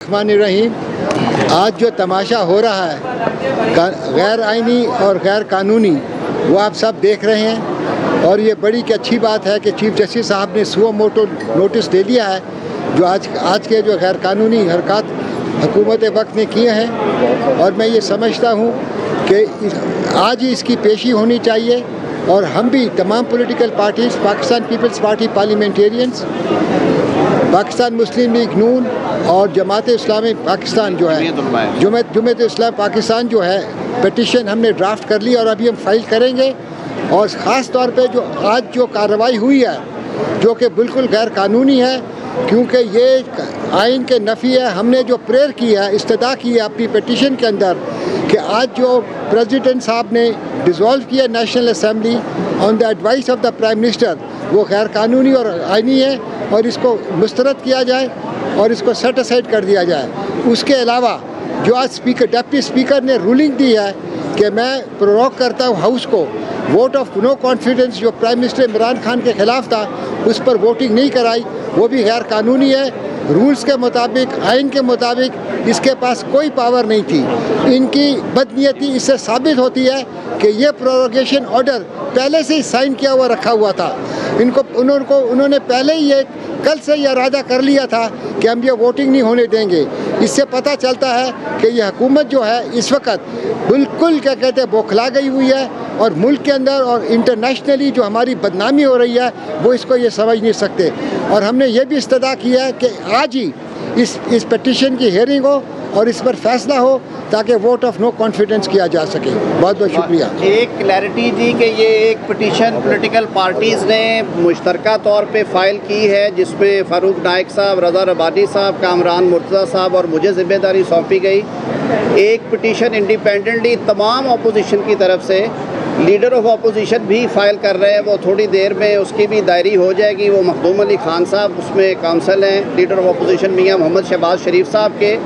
الرحمن الرحیم. آج جو تماشا ہو رہا ہے غیر آئینی اور غیر قانونی وہ آپ سب دیکھ رہے ہیں، اور یہ بڑی اچھی بات ہے کہ چیف جسٹس صاحب نے سو موٹو نوٹس دے لیا ہے جو آج کے جو غیر قانونی حرکات حکومت وقت نے کیے ہیں، اور میں یہ سمجھتا ہوں کہ آج ہی اس کی پیشی ہونی چاہیے. اور ہم بھی تمام پولیٹیکل پارٹیز، پاکستان پیپلز پارٹی پارلیمنٹیرینز، پاکستان مسلم لیگ نون اور جماعت اسلامی پاکستان جو ہے جمعیت اسلام پاکستان جو ہے، پٹیشن ہم نے ڈرافٹ کر لی اور ابھی ہم فائل کریں گے. اور خاص طور پہ جو آج جو کارروائی ہوئی ہے جو کہ بالکل غیر قانونی ہے، کیونکہ یہ آئین کے نفی ہے. ہم نے جو پریئر کی ہے، استدعا کی ہے اپنی پٹیشن کے اندر کہ آج جو پریزیڈنٹ صاحب نے ڈیزالو کیا national assembly on the advice of the prime minister, وہ غیر قانونی اور آئینی ہے، اور اس کو مسترد کیا جائے اور اس کو سیٹ اسائڈ کر دیا جائے. اس کے علاوہ جو آج ڈپٹی اسپیکر نے رولنگ دی ہے کہ میں پرووک کرتا ہوں ہاؤس کو، ووٹ آف نو کانفیڈنس جو پرائم منسٹر عمران خان کے خلاف تھا اس پر ووٹنگ نہیں کرائی، وہ بھی غیر قانونی ہے. رولز کے مطابق، آئین کے مطابق اس کے پاس کوئی پاور نہیں تھی. ان کی بدنیتی اس سے ثابت ہوتی ہے کہ یہ پروروگیشن آرڈر پہلے سے ہی سائن کیا ہوا رکھا ہوا تھا. انہوں نے پہلے ہی کل سے یہ ارادہ کر لیا تھا کہ ہم یہ ووٹنگ نہیں ہونے دیں گے. اس سے پتہ چلتا ہے کہ یہ حکومت جو ہے اس وقت بالکل کیا کہتے ہیں بوکھلا گئی ہوئی ہے، اور ملک کے اندر اور انٹرنیشنلی جو ہماری بدنامی ہو رہی ہے وہ اس کو یہ سمجھ نہیں سکتے. اور ہم نے یہ بھی استدعا کیا ہے کہ آج ہی اس پٹیشن کی ہیئرنگ ہو اور اس پر فیصلہ ہو تاکہ ووٹ آف نو کانفیڈنس کیا جا سکے. بہت بہت شکریہ. ایک کلیئرٹی دی کہ یہ ایک پٹیشن پولیٹیکل پارٹیز نے مشترکہ طور پہ فائل کی ہے، جس میں فاروق نائک صاحب، رضا ربانی صاحب، کامران مرتضیٰ صاحب اور مجھے ذمہ داری سونپی گئی. ایک پٹیشن انڈیپینڈنٹلی تمام اپوزیشن کی طرف سے لیڈر آف اپوزیشن بھی فائل کر رہے ہیں. وہ تھوڑی دیر میں اس کی بھی دائری ہو جائے گی. وہ مخدوم علی خان صاحب اس میں کونسل ہیں. لیڈر آف اپوزیشن میاں محمد شہباز شریف صاحب کے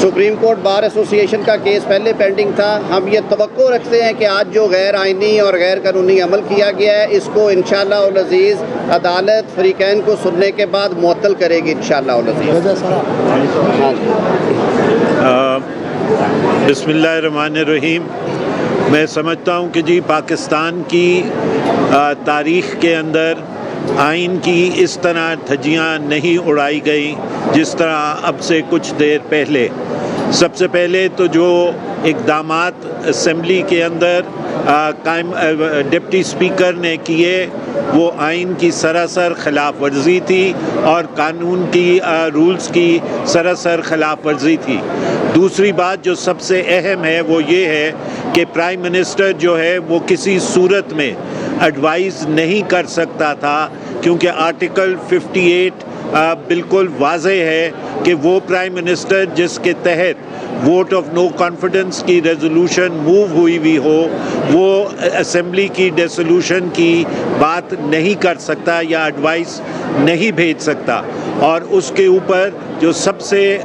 سپریم کورٹ بار ایسوسی ایشن کا کیس پہلے پینڈنگ تھا. ہم یہ توقع رکھتے ہیں کہ آج جو غیر آئینی اور غیر قانونی عمل کیا گیا ہے اس کو انشاءاللہ العزیز عدالت فریقین کو سننے کے بعد معطل کرے گی انشاءاللہ العزیز. بسم اللہ الرحمن الرحیم. میں سمجھتا ہوں کہ جی پاکستان کی تاریخ کے اندر آئین کی اس طرح دھجیاں نہیں اڑائی گئیں جس طرح اب سے کچھ دیر پہلے. سب سے پہلے تو جو اقدامات اسمبلی کے اندر ڈپٹی اسپیکر نے کیے وہ آئین کی سراسر خلاف ورزی تھی اور قانون کی رولز کی سراسر خلاف ورزی تھی. دوسری بات جو سب سے اہم ہے وہ یہ ہے کہ پرائم منسٹر جو ہے وہ کسی صورت میں ایڈوائز نہیں کر سکتا تھا، کیونکہ آرٹیکل 58 بالکل واضح ہے کہ وہ پرائم منسٹر جس کے تحت ووٹ آف نو کانفیڈنس کی ریزولوشن موو ہوئی ہو وہ اسمبلی کی ڈیسولوشن کی بات نہیں کر سکتا یا ایڈوائز نہیں بھیج سکتا. اور اس کے اوپر جو سب سے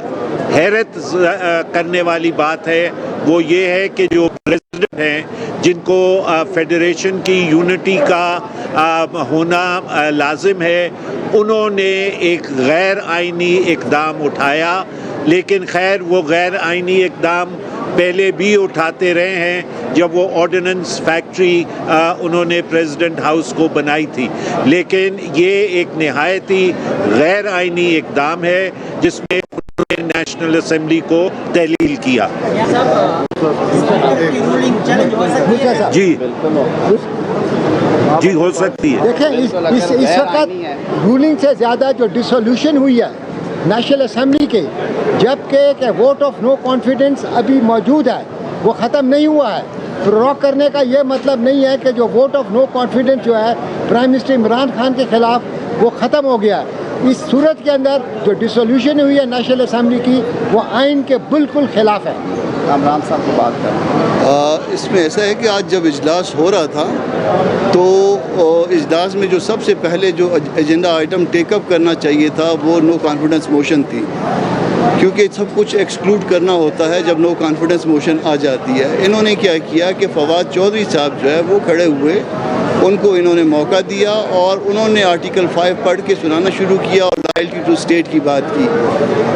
حیرت کرنے والی بات ہے وہ یہ ہے کہ جو پریزیڈنٹ ہیں جن کو فیڈریشن کی یونٹی کا ہونا لازم ہے، انہوں نے ایک غیر آئینی اقدام اٹھایا. لیکن خیر وہ غیر آئینی اقدام پہلے بھی اٹھاتے رہے ہیں جب وہ آرڈیننس فیکٹری انہوں نے پریزیڈنٹ ہاؤس کو بنائی تھی. لیکن یہ ایک نہایت ہی غیر آئینی اقدام ہے جس میں نیشنل اسمبلی کو تحلیل کیا. جی ہو سکتی ہے. دیکھیں اس وقت رولنگ سے زیادہ جو ڈسولوشن ہوئی ہے نیشنل اسمبلی کے، جبکہ ووٹ آف نو کانفیڈنس ابھی موجود ہے، وہ ختم نہیں ہوا ہے. پرووک کرنے کا یہ مطلب نہیں ہے کہ جو ووٹ آف نو کانفیڈنس جو ہے پرائم منسٹر عمران خان کے خلاف وہ ختم ہو گیا. اس صورت کے اندر جو ڈسولوشن ہوئی ہے نیشنل اسمبلی کی وہ آئین کے بالکل خلاف ہے. کامران صاحب کو بات کریں. اس میں ایسا ہے کہ آج جب اجلاس ہو رہا تھا تو اجلاس میں جو سب سے پہلے جو ایجنڈا آئٹم ٹیک اپ کرنا چاہیے تھا وہ نو کانفیڈنس موشن تھی، کیونکہ سب کچھ ایکسکلوڈ کرنا ہوتا ہے جب نو کانفیڈنس موشن آ جاتی ہے. انہوں نے کیا کیا کہ فواد چودھری صاحب جو ہے وہ کھڑے ہوئے ان کو انہوں نے موقع دیا اور انہوں نے آرٹیکل 5 پڑھ کے سنانا شروع کیا اور لائلٹی ٹو اسٹیٹ کی بات کی.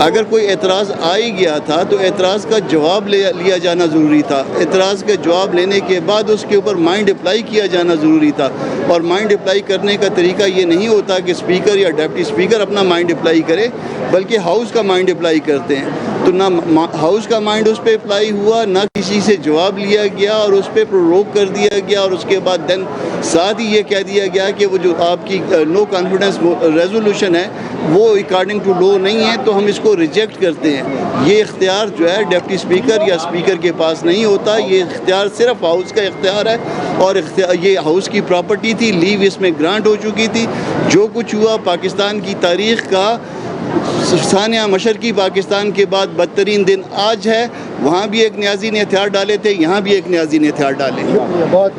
اگر کوئی اعتراض آ ہی گیا تھا تو اعتراض کا جواب لیا جانا ضروری تھا. اعتراض کا جواب لینے کے بعد اس کے اوپر مائنڈ اپلائی کیا جانا ضروری تھا. اور مائنڈ اپلائی کرنے کا طریقہ یہ نہیں ہوتا کہ اسپیکر یا ڈپٹی اسپیکر اپنا مائنڈ اپلائی کرے، بلکہ ہاؤس کا مائنڈ اپلائی کرتے ہیں. تو نہ ہاؤس کا مائنڈ اس پہ اپلائی ہوا، نہ کسی سے جواب لیا گیا اور اس پہ پرووک کر دیا گیا. اور اس کے بعد دین ساتھ ہی یہ کہہ دیا گیا کہ وہ جو آپ کی نو کانفیڈنس ریزولوشن ہے وہ اکارڈنگ ٹو لا نہیں ہے، تو ہم اس کو ریجیکٹ کرتے ہیں. یہ اختیار جو ہے ڈپٹی اسپیکر یا اسپیکر کے پاس نہیں ہوتا. یہ اختیار صرف ہاؤس کا اختیار ہے، اور یہ ہاؤس کی پراپرٹی تھی، لیو اس میں گرانٹ ہو چکی تھی. جو کچھ ہوا پاکستان کی تاریخ کا ثانیہ مشرقی پاکستان کے بعد بدترین دن آج ہے. وہاں بھی ایک نیازی نے ہتھیار ڈالے تھے، یہاں بھی ایک نیازی نے ہتھیار ڈالے. بہت